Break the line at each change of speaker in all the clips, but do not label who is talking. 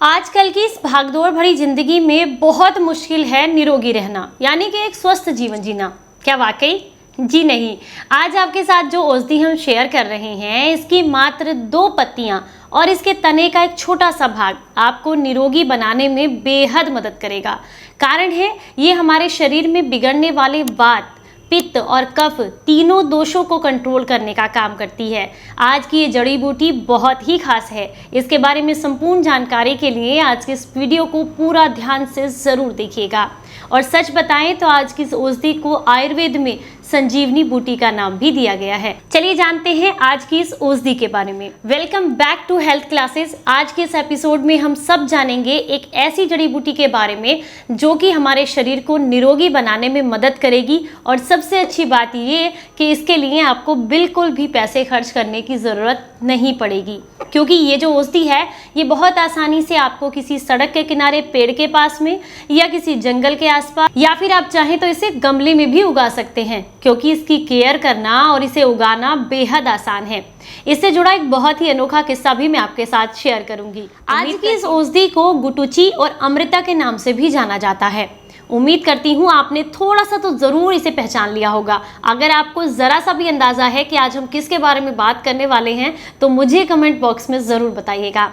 आजकल की इस भागदौड़ भरी जिंदगी में बहुत मुश्किल है निरोगी रहना, यानी कि एक स्वस्थ जीवन जीना। क्या वाकई? जी नहीं। आज आपके साथ जो औषधि हम शेयर कर रहे हैं, इसकी मात्र 2 पत्तियां और इसके तने का एक छोटा सा भाग आपको निरोगी बनाने में बेहद मदद करेगा। कारण है ये हमारे शरीर में बिगड़ने वाले वात, पित्त और कफ तीनों दोषों को कंट्रोल करने का काम करती है। आज की ये जड़ी बूटी बहुत ही खास है। इसके बारे में संपूर्ण जानकारी के लिए आज के इस वीडियो को पूरा ध्यान से ज़रूर देखिएगा। और सच बताएं तो आज की इस औषधि को आयुर्वेद में संजीवनी बूटी का नाम भी दिया गया है। चलिए जानते हैं आज की इस औषधि के बारे में। Welcome back to health classes. आज के इस एपिसोड में हम सब जानेंगे एक ऐसी जड़ी बूटी के बारे में जो कि हमारे शरीर को निरोगी बनाने में मदद करेगी। और सबसे अच्छी बात ये कि इसके लिए आपको बिल्कुल भी पैसे खर्च करने की ज़रूरत नहीं पड़ेगी, क्योंकि ये जो औषधि है ये बहुत आसानी से आपको किसी सड़क के किनारे, पेड़ के पास में या किसी जंगल के आसपास, या फिर आप चाहें तो इसे गमले में भी उगा सकते हैं, क्योंकि इसकी केयर करना और इसे उगाना बेहद आसान है। इससे जुड़ा एक बहुत ही अनोखा किस्सा भी मैं आपके साथ शेयर करूंगी। आज की इस औषधि को गुटुची और अमृता के नाम से भी जाना जाता है। उम्मीद करती हूँ आपने थोड़ा सा तो ज़रूर इसे पहचान लिया होगा। अगर आपको ज़रा सा भी अंदाज़ा है कि आज हम किसके बारे में बात करने वाले हैं तो मुझे कमेंट बॉक्स में ज़रूर बताइएगा।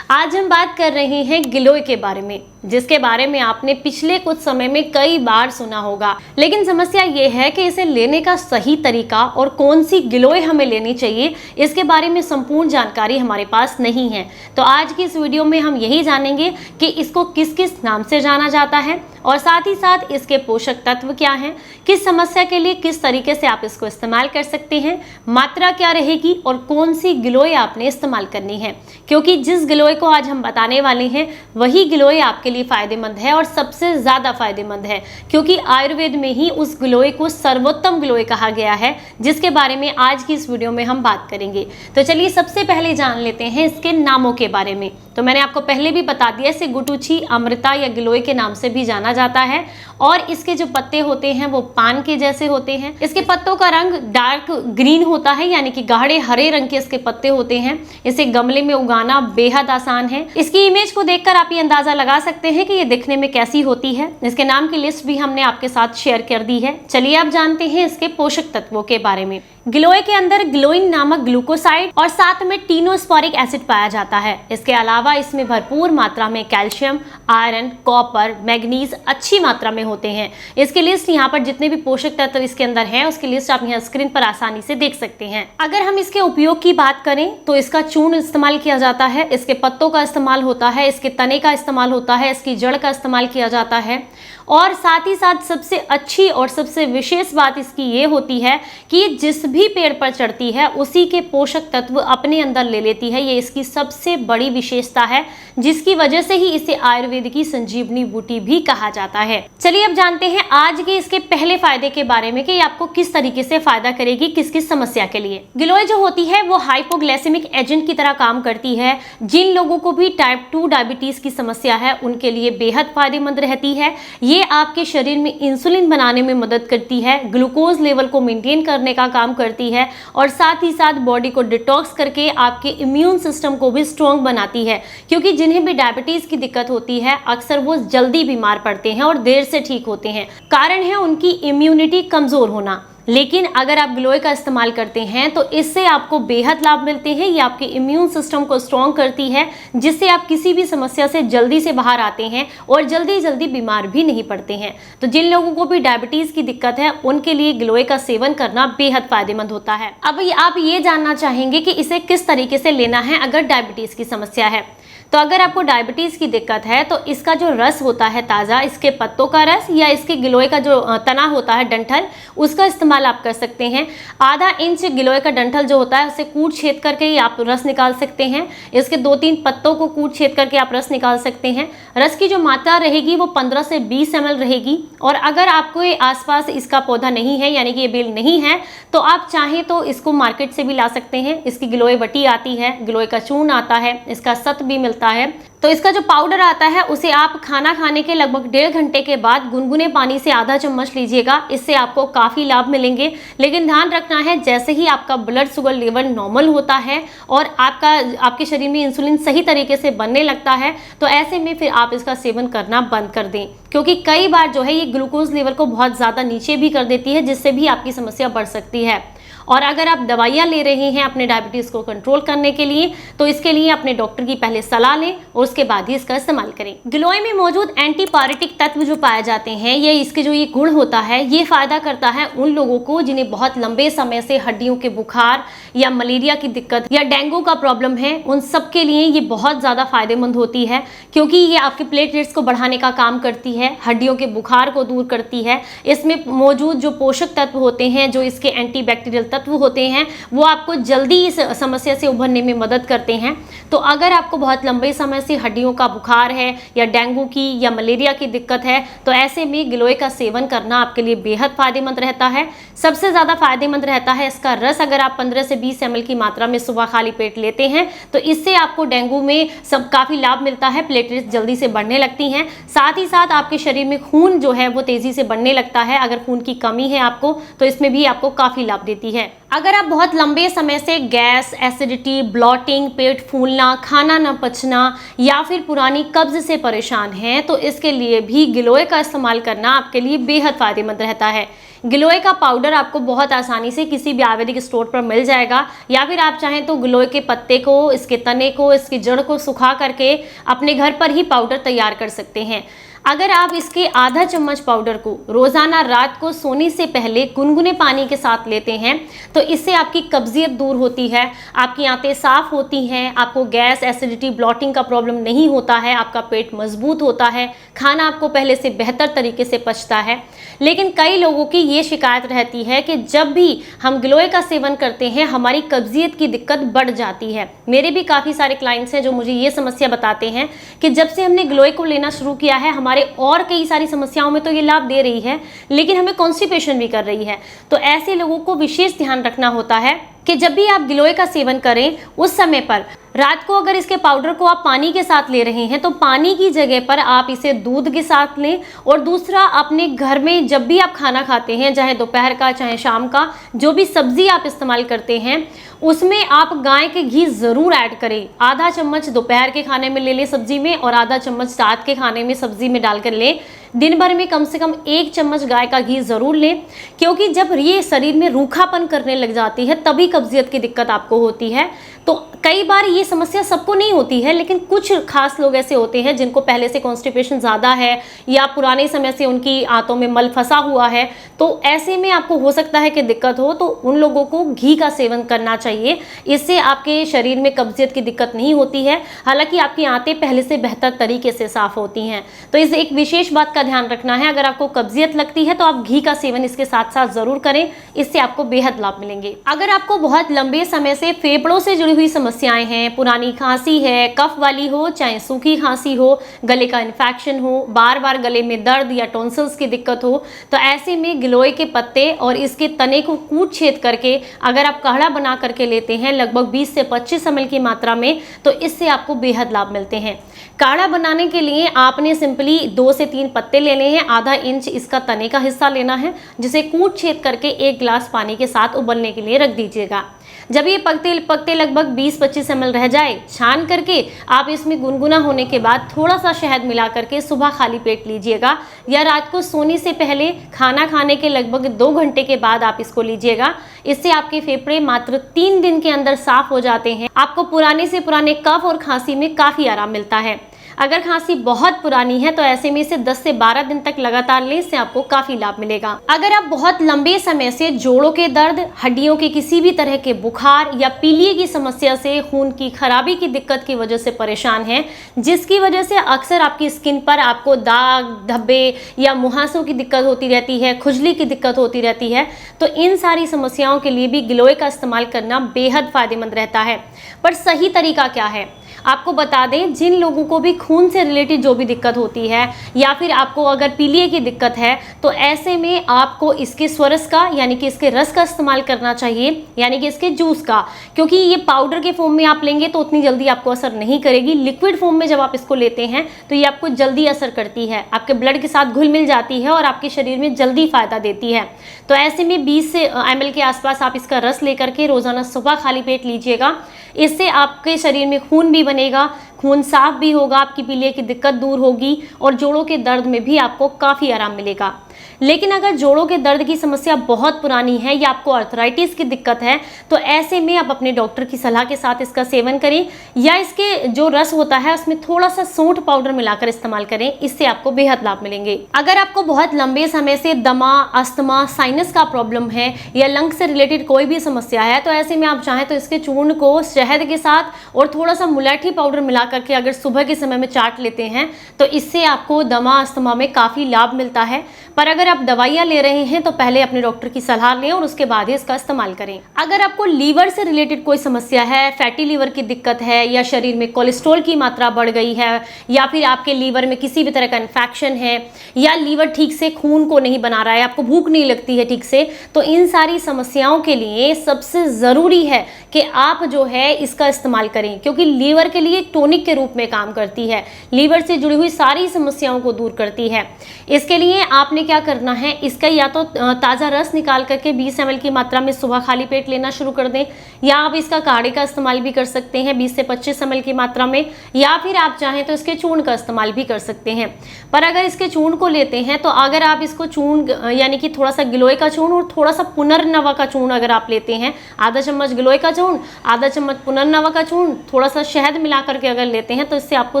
आज हम बात कर रहे हैं गिलोय के बारे में, जिसके बारे में आपने पिछले कुछ समय में कई बार सुना होगा। लेकिन समस्या ये है कि इसे लेने का सही तरीका और कौन सी गिलोय हमें लेनी चाहिए, इसके बारे में संपूर्ण जानकारी हमारे पास नहीं है। तो आज की इस वीडियो में हम यही जानेंगे कि इसको किस किस नाम से जाना जाता है और साथ ही साथ इसके पोषक तत्व क्या हैं, किस समस्या के लिए किस तरीके से आप इसको इस्तेमाल कर सकते हैं, मात्रा क्या रहेगी और कौन सी गिलोय आपने इस्तेमाल करनी है। क्योंकि जिस गिलोय को आज हम बताने वाले हैं वही गिलोय आपके लिए फायदेमंद है और सबसे ज्यादा फायदेमंद है, क्योंकि आयुर्वेद में ही उस गिलोय को सर्वोत्तम गिलोय कहा गया है, जिसके बारे में आज की इस वीडियो में हम बात करेंगे। तो चलिए सबसे पहले जान लेते हैं इसके नामों के बारे में। तो मैंने आपको पहले भी बता दिया, इसे गुटुची, अमृता या गिलोय के नाम से भी जाना जाता है। और इसके जो पत्ते होते हैं वो पान के जैसे होते हैं। इसके पत्तों का रंग डार्क ग्रीन होता है, यानी कि गाढ़े हरे रंग के इसके पत्ते होते हैं। इसे गमले में उगाना बेहद आसान है। इसकी इमेज को देखकर आप ये अंदाजा लगा सकते हैं कि ये दिखने में कैसी होती है। इसके नाम की लिस्ट भी हमने आपके साथ शेयर कर दी है। चलिए आप जानते हैं इसके पोषक तत्वों के बारे में। गिलोय के अंदर ग्लोइन नामक ग्लूकोसाइड और साथ में टिनोस्पोरिक एसिड पाया जाता है। इसके अलावा इसमें भरपूर मात्रा में कैल्शियम, आयरन, कॉपर, मैग्नीज अच्छी मात्रा में होते हैं। इसकी लिस्ट यहाँ पर जितने भी पोषक तत्व इसके अंदर हैं उसकी लिस्ट आप यहाँ स्क्रीन पर आसानी से देख सकते हैं। अगर हम इसके उपयोग की बात करें तो इसका चूर्ण इस्तेमाल किया जाता है, इसके पत्तों का इस्तेमाल होता है, इसके तने का इस्तेमाल होता है, इसकी जड़ का इस्तेमाल किया जाता है। और साथ ही साथ सबसे अच्छी और सबसे विशेष बात इसकी ये होती है कि जिस भी पेड़ पर चढ़ती है उसी के पोषक तत्व अपने अंदर ले लेती है। ये इसकी सबसे बड़ी विशेषता है, जिसकी वजह से ही इसे आयुर्वेद की संजीवनी बूटी भी कहा जाता है। चलिए अब जानते हैं आज के इसके पहले फायदे के बारे में कि ये आपको किस तरीके से फायदा करेगी, किस किस समस्या के लिए। गिलोय जो होती है वो हाइपोग्लाइसेमिक एजेंट की तरह काम करती है। जिन लोगों को भी टाइप 2 डायबिटीज की समस्या है उनके लिए बेहद फायदेमंद रहती है। ये आपके शरीर में इंसुलिन बनाने में मदद करती है, ग्लूकोज लेवल को मेंटेन करने का काम करती है और साथ ही साथ बॉडी को डिटॉक्स करके आपके इम्यून सिस्टम को भी स्ट्रॉन्ग बनाती है। क्योंकि जिन्हें भी डायबिटीज की दिक्कत होती है अक्सर वो जल्दी बीमार पड़ते हैं और देर से ठीक होते हैं। कारण है उनकी इम्यूनिटी कमजोर होना। लेकिन अगर आप गिलोय का इस्तेमाल करते हैं तो इससे आपको बेहद लाभ मिलते हैं। ये आपके इम्यून सिस्टम को स्ट्रॉन्ग करती है, जिससे आप किसी भी समस्या से जल्दी से बाहर आते हैं और जल्दी जल्दी बीमार भी नहीं पड़ते हैं। तो जिन लोगों को भी डायबिटीज की दिक्कत है उनके लिए गिलोय का सेवन करना बेहद फायदेमंद होता है। अब आप ये जानना चाहेंगे कि इसे किस तरीके से लेना है अगर डायबिटीज की समस्या है। तो अगर आपको डायबिटीज की दिक्कत है तो इसका जो रस होता है ताज़ा, इसके पत्तों का रस या इसके गिलोय का जो तना होता है, डंठल, उसका इस्तेमाल आप कर सकते हैं। आधा इंच गिलोय का डंठल जो होता है उसे कूट छेद करके ही आप रस निकाल सकते हैं। इसके 2-3 पत्तों को कूट छेद करके आप रस निकाल सकते हैं। रस की जो मात्रा रहेगी वो 15 से 20 ml रहेगी। और अगर आपको आसपास इसका पौधा नहीं है, यानी कि ये बेल नहीं है, तो आप चाहें तो इसको मार्केट से भी ला सकते हैं। इसकी गिलोय वटी आती है, गिलोय का चूर्ण आता है, इसका सत भी मिलता है। तो इसका जो पाउडर आता है उसे आप खाना खाने के लगभग 1.5 घंटे के बाद गुनगुने पानी से आधा चम्मच लीजिएगा। इससे आपको काफ़ी लाभ मिलेंगे। लेकिन ध्यान रखना है, जैसे ही आपका ब्लड शुगर लेवल नॉर्मल होता है और आपके शरीर में इंसुलिन सही तरीके से बनने लगता है, तो ऐसे में फिर आप इसका सेवन करना बंद कर दें, क्योंकि कई बार जो है ये ग्लूकोज लेवल को बहुत ज़्यादा नीचे भी कर देती है, जिससे भी आपकी समस्या बढ़ सकती है। और अगर आप दवाइयाँ ले रहे हैं अपने डायबिटीज़ को कंट्रोल करने के लिए, तो इसके लिए अपने डॉक्टर की पहले सलाह लें और उसके बाद ही इसका इस्तेमाल करें। गिलोय में मौजूद एंटीपायरेटिक तत्व जो पाए जाते हैं, इसके जो ये गुण होता है, ये फायदा करता है उन लोगों को जिन्हें बहुत लंबे समय से हड्डियों के बुखार या मलेरिया की दिक्कत या डेंगू का प्रॉब्लम है। उन सब के लिए ये बहुत ज़्यादा फायदेमंद होती है, क्योंकि ये आपके प्लेटलेट्स को बढ़ाने का काम करती है, हड्डियों के बुखार को दूर करती है। इसमें मौजूद जो पोषक तत्व होते हैं, जो इसके एंटीबैक्टीरियल तत्व होते हैं, वो आपको जल्दी इस समस्या से उभरने में मदद करते हैं। तो अगर आपको बहुत लंबे समय से हड्डियों का बुखार है या डेंगू की या मलेरिया की दिक्कत है, तो ऐसे में गिलोय का सेवन करना आपके लिए बेहद फायदेमंद रहता है। सबसे ज़्यादा फायदेमंद रहता है इसका रस। अगर आप 15 से 20 ml की मात्रा में सुबह खाली पेट लेते हैं, तो इससे आपको डेंगू में काफ़ी लाभ मिलता है। प्लेटलेट्स जल्दी से बढ़ने लगती हैं, साथ ही साथ आपके शरीर में खून जो है वो तेज़ी से बढ़ने लगता है। अगर खून की कमी है आपको, तो इसमें भी आपको काफ़ी लाभ देती है। अगर आप बहुत लंबे समय से गैस, एसिडिटी, ब्लॉटिंग, पेट फूलना, खाना न पचना या फिर पुरानी कब्ज से परेशान हैं, तो इसके लिए भी गिलोय का इस्तेमाल करना आपके लिए बेहद फायदेमंद रहता है। गिलोय का पाउडर आपको बहुत आसानी से किसी भी आयुर्वेदिक स्टोर पर मिल जाएगा, या फिर आप चाहें तो गिलोय के पत्ते को, इसके तने को, इसकी जड़ को सुखा करके अपने घर पर ही पाउडर तैयार कर सकते हैं। अगर आप इसके आधा चम्मच पाउडर को रोज़ाना रात को सोने से पहले गुनगुने पानी के साथ लेते हैं, तो इससे आपकी कब्जियत दूर होती है, आपकी आंतें साफ होती हैं, आपको गैस, एसिडिटी, ब्लॉटिंग का प्रॉब्लम नहीं होता है, आपका पेट मजबूत होता है, खाना आपको पहले से बेहतर तरीके से पचता है। लेकिन कई लोगों की ये शिकायत रहती है कि जब भी हम गिलोय का सेवन करते हैं, हमारी कब्जियत की दिक्कत बढ़ जाती है। मेरे भी काफ़ी सारे क्लाइंट्स हैं जो मुझे ये समस्या बताते हैं कि जब से हमने गिलोय को लेना शुरू किया है, हमारे और कई सारी समस्याओं में तो ये लाभ दे रही है, लेकिन हमें कॉन्स्टिपेशन भी कर रही है। तो ऐसे लोगों को विशेष ध्यान रखना होता है कि जब भी आप गिलोय का सेवन करें, उस समय पर रात को अगर इसके पाउडर को आप पानी के साथ ले रहे हैं, तो पानी की जगह पर आप इसे दूध के साथ लें। और दूसरा, अपने घर में जब भी आप खाना खाते हैं, चाहे दोपहर का चाहे शाम का, जो भी सब्जी आप इस्तेमाल करते हैं, उसमें आप गाय के घी ज़रूर ऐड करें। आधा चम्मच दोपहर के खाने में ले लें सब्जी में, और आधा चम्मच रात के खाने में सब्जी में डालकर लें। दिन भर में कम से कम 1 चम्मच गाय का घी ज़रूर लें, क्योंकि जब ये शरीर में रूखापन करने लग जाती है, तभी कब्जियत की दिक्कत आपको होती है। तो कई बार ये समस्या सबको नहीं होती है, लेकिन कुछ खास लोग ऐसे होते हैं जिनको पहले से कॉन्स्टिपेशन ज़्यादा है या पुराने समय से उनकी आंतों में मल फंसा हुआ है, तो ऐसे में आपको हो सकता है कि दिक्कत हो। तो उन लोगों को घी का सेवन करना चाहिए। इससे आपके शरीर में कब्जियत की दिक्कत नहीं होती है, हालांकि आपकी आंतें पहले से बेहतर तरीके से साफ होती हैं। तो इस एक विशेष बात का ध्यान रखना है, अगर आपको कब्जियत लगती है तो आप घी का सेवन इसके साथ साथ ज़रूर करें, इससे आपको बेहद लाभ मिलेंगे। अगर आपको बहुत लंबे समय से फेफड़ों से जुड़ी हुई समस्याएं हैं, पुरानी खांसी है, कफ वाली हो चाहे सूखी खांसी हो, गले का इन्फेक्शन हो, बार बार गले में दर्द या टॉन्सिल्स की दिक्कत हो, तो ऐसे में गिलोय के पत्ते और इसके तने को कूट छेद करके अगर आप काढ़ा बना करके लेते हैं लगभग 20 से 25 ml की मात्रा में, तो इससे आपको बेहद लाभ मिलते हैं। काढ़ा बनाने के लिए आपने सिंपली 2 से 3 पत्ते लेने हैं, आधा इंच इसका तने का हिस्सा लेना है, जिसे कूट छेद करके 1 गिलास पानी के साथ उबलने के लिए रख दीजिएगा। जब ये पकते लगभग 20-25 ml रह जाए, छान करके आप इसमें गुनगुना होने के बाद थोड़ा सा शहद मिला करके सुबह खाली पेट लीजिएगा, या रात को सोने से पहले खाना खाने के लगभग 2 घंटे के बाद आप इसको लीजिएगा। इससे आपके फेफड़े मात्र 3 दिन के अंदर साफ हो जाते हैं। आपको पुराने से पुराने कफ और खांसी में काफ़ी आराम मिलता है। अगर खांसी बहुत पुरानी है तो ऐसे में इसे 10 से 12 दिन तक लगातार लें, इससे आपको काफ़ी लाभ मिलेगा। अगर आप बहुत लंबे समय से जोड़ों के दर्द, हड्डियों के किसी भी तरह के बुखार या पीलिए की समस्या से, खून की खराबी की दिक्कत की वजह से परेशान हैं, जिसकी वजह से अक्सर आपकी स्किन पर आपको दाग, धब्बे या मुहासों की दिक्कत होती रहती है, खुजली की दिक्कत होती रहती है, तो इन सारी समस्याओं के लिए भी गिलोय का इस्तेमाल करना बेहद फायदेमंद रहता है। पर सही तरीका क्या है? आपको बता दें, जिन लोगों को भी खून से रिलेटेड जो भी दिक्कत होती है या फिर आपको अगर पीलिया की दिक्कत है, तो ऐसे में आपको इसके स्वरस का यानी कि इसके रस का इस्तेमाल करना चाहिए, यानी कि इसके जूस का, क्योंकि ये पाउडर के फॉर्म में आप लेंगे तो उतनी जल्दी आपको असर नहीं करेगी। लिक्विड फॉर्म में जब आप इसको लेते हैं तो ये आपको जल्दी असर करती है, आपके ब्लड के साथ घुल मिल जाती है और आपके शरीर में जल्दी फायदा देती है। तो ऐसे में 20 ml के आसपास आप इसका रस लेकर के रोजाना सुबह खाली पेट लीजिएगा। इससे आपके शरीर में खून भी बनेगा, खून साफ भी होगा, आपकी पीलिया की दिक्कत दूर होगी और जोड़ों के दर्द में भी आपको काफ़ी आराम मिलेगा। लेकिन अगर जोड़ों के दर्द की समस्या बहुत पुरानी है या आपको आर्थराइटिस की दिक्कत है, तो ऐसे में आप अपने डॉक्टर की सलाह के साथ इसका सेवन करें या इसके जो रस होता है उसमें थोड़ा सा सौंठ पाउडर मिलाकर इस्तेमाल करें, इससे आपको बेहद लाभ मिलेंगे। अगर आपको बहुत लंबे समय से दमा, अस्थमा, साइनस का प्रॉब्लम है या लंग से रिलेटेड कोई भी समस्या है, तो ऐसे में आप चाहें तो इसके चूर्ण को शहद के साथ और थोड़ा सा मुलैठी पाउडर मिला करके अगर सुबह के समय में चाट लेते हैं तो इससे आपको दमा, अस्थमा में काफ़ी लाभ मिलता है। पर अगर आप दवाइयाँ ले रहे हैं तो पहले अपने डॉक्टर की सलाह लें और उसके बाद ही इसका इस्तेमाल करें। अगर आपको लीवर से रिलेटेड कोई समस्या है, फैटी लीवर की दिक्कत है या शरीर में कोलेस्ट्रॉल की मात्रा बढ़ गई है या फिर आपके लीवर में किसी भी तरह का इन्फेक्शन है या लीवर ठीक से खून को नहीं बना रहा है, आपको भूख नहीं लगती है ठीक से, तो इन सारी समस्याओं के लिए सबसे ज़रूरी है कि आप जो है इसका इस्तेमाल करें, क्योंकि लीवर के लिए एक टॉनिक के रूप में काम करती है, लीवर से जुड़ी हुई सारी समस्याओं को दूर करती है। इसके लिए आपने क्या करना है, इसका या तो ताज़ा रस निकाल करके 20 ml की मात्रा में सुबह खाली पेट लेना शुरू कर दें, या आप इसका काढ़े का इस्तेमाल भी कर सकते हैं 20 से 25 ml की मात्रा में, या फिर आप चाहें तो इसके चूर्ण का इस्तेमाल भी कर सकते हैं। पर अगर इसके चूर्ण को लेते हैं तो अगर आप इसको चूर्ण यानी कि थोड़ा सा गिलोय का चूर्ण और थोड़ा सा पुनर्नवा का चूर्ण अगर आप लेते हैं, आधा चम्मच गिलोय का चूर्ण, आधा चम्मच पुनर्नवा का चूर्ण, थोड़ा सा शहद मिला करके अगर लेते हैं तो इससे आपको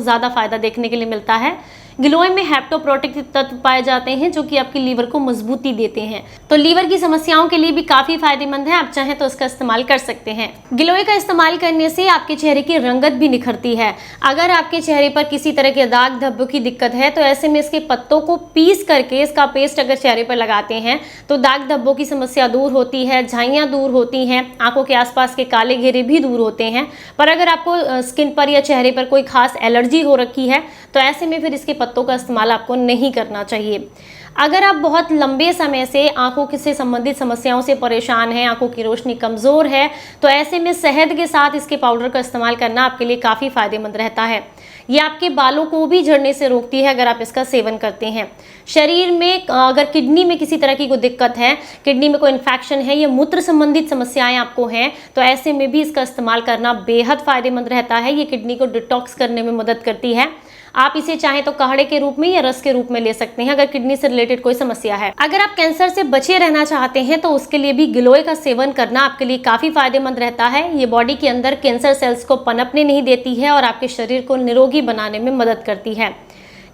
ज़्यादा फायदा देखने के लिए मिलता है। गिलोय में हेप्टोप्रोटेक्टिव तत्व पाए जाते हैं जो कि आपकी लीवर को मजबूती देते हैं, तो लीवर की समस्याओं के लिए भी काफ़ी फायदेमंद है, आप चाहें तो इसका इस्तेमाल कर सकते हैं। गिलोय का इस्तेमाल करने से आपके चेहरे की रंगत भी निखरती है। अगर आपके चेहरे पर किसी तरह के दाग धब्बों की दिक्कत है तो ऐसे में इसके पत्तों को पीस करके इसका पेस्ट अगर चेहरे पर लगाते हैं तो दाग धब्बों की समस्या दूर होती है, झाइयाँ दूर होती हैं, आंखों के आसपास के काले घेरे भी दूर होते हैं। पर अगर आपको स्किन पर या चेहरे पर कोई खास एलर्जी हो रखी है तो ऐसे में फिर इसके पत्तों का इस्तेमाल आपको नहीं करना चाहिए। अगर आप बहुत लंबे समय से आंखों से संबंधित समस्याओं से परेशान हैं, आंखों की रोशनी कमज़ोर है, तो ऐसे में शहद के साथ इसके पाउडर का इस्तेमाल करना आपके लिए काफ़ी फायदेमंद रहता है। ये आपके बालों को भी झड़ने से रोकती है अगर आप इसका सेवन करते हैं। शरीर में अगर किडनी में किसी तरह की कोई दिक्कत है, किडनी में कोई इन्फेक्शन है या मूत्र संबंधित समस्याएं आपको हैं, तो ऐसे में भी इसका इस्तेमाल करना बेहद फायदेमंद रहता है। ये किडनी को डिटॉक्स करने में मदद करती है। आप इसे चाहें तो काढ़े के रूप में या रस के रूप में ले सकते हैं अगर किडनी से रिलेटेड कोई समस्या है। अगर आप कैंसर से बचे रहना चाहते हैं तो उसके लिए भी गिलोय का सेवन करना आपके लिए काफ़ी फायदेमंद रहता है। ये बॉडी के अंदर कैंसर सेल्स को पनपने नहीं देती है और आपके शरीर को निरोगी बनाने में मदद करती है।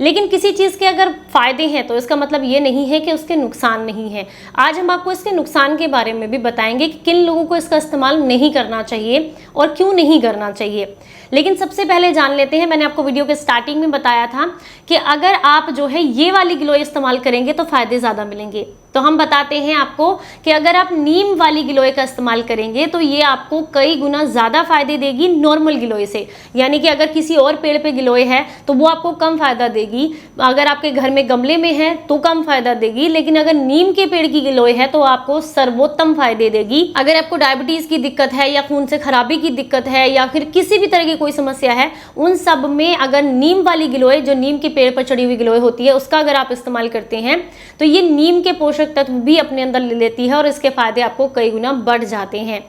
लेकिन किसी चीज़ के अगर फायदे हैं तो इसका मतलब ये नहीं है कि उसके नुकसान नहीं है। आज हम आपको इसके नुकसान के बारे में भी बताएंगे कि किन लोगों को इसका इस्तेमाल नहीं करना चाहिए और क्यों नहीं करना चाहिए। लेकिन सबसे पहले जान लेते हैं, मैंने आपको वीडियो के स्टार्टिंग में बताया था कि अगर आप जो है ये वाली गिलोय इस्तेमाल करेंगे तो फ़ायदे ज़्यादा मिलेंगे। तो हम बताते हैं आपको कि अगर आप नीम वाली गिलोय का इस्तेमाल करेंगे तो ये आपको कई गुना ज़्यादा फायदे देगी नॉर्मल गिलोय से। यानी कि अगर किसी और पेड़ पे गिलोय है तो वो आपको कम फायदा देगी, अगर आपके घर में गमले में है तो कम फायदा देगी, लेकिन अगर नीम के पेड़ की गिलोय है तो आपको सर्वोत्तम फायदे देगी। अगर आपको डायबिटीज़ की दिक्कत है या खून से खराबी की दिक्कत है या फिर किसी भी तरह की कोई समस्या है, उन सब में अगर नीम वाली गिलोय, जो नीम के पेड़ पर चढ़ी हुई गिलोय होती है, उसका अगर आप इस्तेमाल करते हैं तो ये नीम के पोषक तत्व भी अपने अंदर ले लेती है और इसके फायदे आपको कई गुना बढ़ जाते हैं।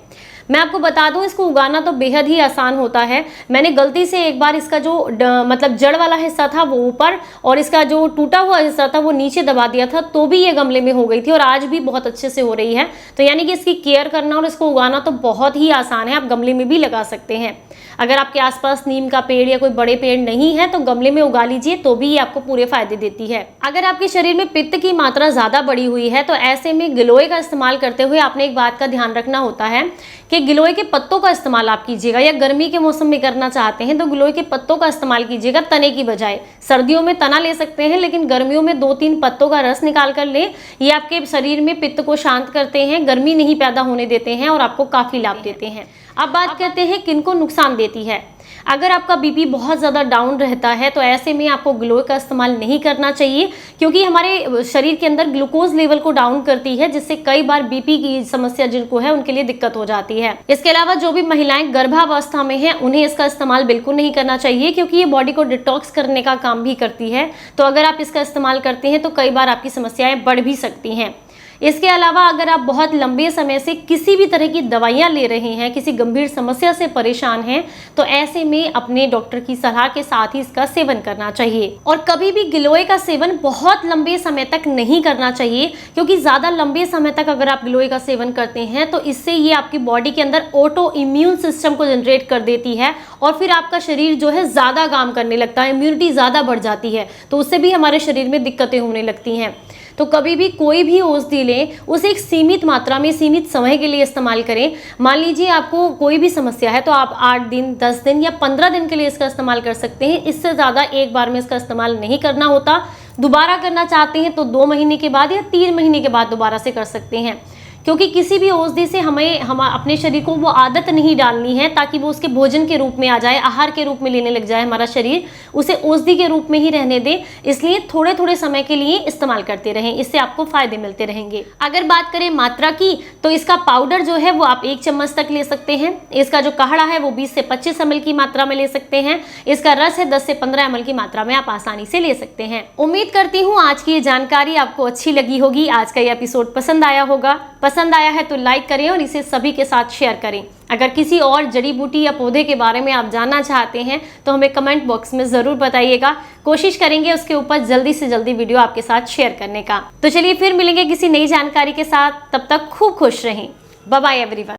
मैं आपको बता दूं, इसको उगाना तो बेहद ही आसान होता है। मैंने गलती से एक बार इसका जो मतलब जड़ वाला हिस्सा था वो ऊपर और इसका जो टूटा हुआ हिस्सा था वो नीचे दबा दिया था, तो भी ये गमले में हो गई थी और आज भी बहुत अच्छे से हो रही है। तो यानी कि इसकी केयर करना और इसको उगाना तो बहुत ही आसान है, आप गमले में भी लगा सकते हैं। अगर आपके आसपास नीम का पेड़ या कोई बड़े पेड़ नहीं है तो गमले में उगा लीजिए, तो भी ये आपको पूरे फायदे देती है। अगर आपके शरीर में पित्त की मात्रा ज़्यादा बढ़ी हुई है तो ऐसे में गिलोय का इस्तेमाल करते हुए आपने एक बात का ध्यान रखना होता है कि गिलोय के पत्तों का इस्तेमाल आप कीजिएगा, या गर्मी के मौसम में करना चाहते हैं तो गिलोय के पत्तों का इस्तेमाल कीजिएगा तने की बजाय। सर्दियों में तना ले सकते हैं, लेकिन गर्मियों में 2-3 पत्तों का रस निकाल कर लें। ये आपके शरीर में पित्त को शांत करते हैं, गर्मी नहीं पैदा होने देते हैं और आपको काफ़ी लाभ देते हैं। अब बात करते हैं किनको नुकसान देती है। अगर आपका बीपी बहुत ज़्यादा डाउन रहता है तो ऐसे में आपको ग्लो का इस्तेमाल नहीं करना चाहिए, क्योंकि हमारे शरीर के अंदर ग्लूकोज लेवल को डाउन करती है, जिससे कई बार बीपी की समस्या जिनको है उनके लिए दिक्कत हो जाती है। इसके अलावा जो भी महिलाएं गर्भावस्था में हैं उन्हें इसका इस्तेमाल बिल्कुल नहीं करना चाहिए, क्योंकि ये बॉडी को डिटॉक्स करने का काम भी करती है। तो अगर आप इसका इस्तेमाल करते हैं तो कई बार आपकी समस्याएं बढ़ भी सकती हैं। इसके अलावा अगर आप बहुत लंबे समय से किसी भी तरह की दवाइयां ले रहे हैं, किसी गंभीर समस्या से परेशान हैं, तो ऐसे में अपने डॉक्टर की सलाह के साथ ही इसका सेवन करना चाहिए। और कभी भी गिलोय का सेवन बहुत लंबे समय तक नहीं करना चाहिए, क्योंकि ज़्यादा लंबे समय तक अगर आप गिलोय का सेवन करते हैं तो इससे ये आपकी बॉडी के अंदर ऑटो इम्यून सिस्टम को जनरेट कर देती है और फिर आपका शरीर जो है ज़्यादा काम करने लगता है, इम्यूनिटी ज़्यादा बढ़ जाती है, तो उससे भी हमारे शरीर में दिक्कतें होने लगती हैं। तो कभी भी कोई भी औषधि लें उसे एक सीमित मात्रा में सीमित समय के लिए इस्तेमाल करें। मान लीजिए आपको कोई भी समस्या है तो आप 8 दिन, 10 दिन या 15 दिन के लिए इसका इस्तेमाल कर सकते हैं। इससे ज़्यादा एक बार में इसका इस्तेमाल नहीं करना होता। दोबारा करना चाहते हैं तो 2 महीने के बाद या 3 महीने के बाद दोबारा से कर सकते हैं, क्योंकि किसी भी औषधि से हम अपने शरीर को वो आदत नहीं डालनी है ताकि वो उसके भोजन के रूप में आ जाए, आहार के रूप में लेने लग जाए हमारा शरीर, उसे औषधि के रूप में ही रहने दें। इसलिए थोड़े थोड़े समय के लिए इस्तेमाल करते रहें, इससे आपको फायदे मिलते रहेंगे। अगर बात करें मात्रा की तो इसका पाउडर जो है वो आप 1 चम्मच तक ले सकते हैं। इसका जो काढ़ा है वो 20 से 25 ml की मात्रा में ले सकते हैं। इसका रस है 10 से 15 ml की मात्रा में आप आसानी से ले सकते हैं। उम्मीद करती हूँ आज की ये जानकारी आपको अच्छी लगी होगी, आज का ये एपिसोड पसंद आया होगा। पसंद आया है तो लाइक करें और इसे सभी के साथ शेयर करें। अगर किसी और जड़ी बूटी या पौधे के बारे में आप जानना चाहते हैं तो हमें कमेंट बॉक्स में ज़रूर बताइएगा। कोशिश करेंगे उसके ऊपर जल्दी से जल्दी वीडियो आपके साथ शेयर करने का। तो चलिए फिर मिलेंगे किसी नई जानकारी के साथ, तब तक खूब खुश रहें। Bye bye everyone.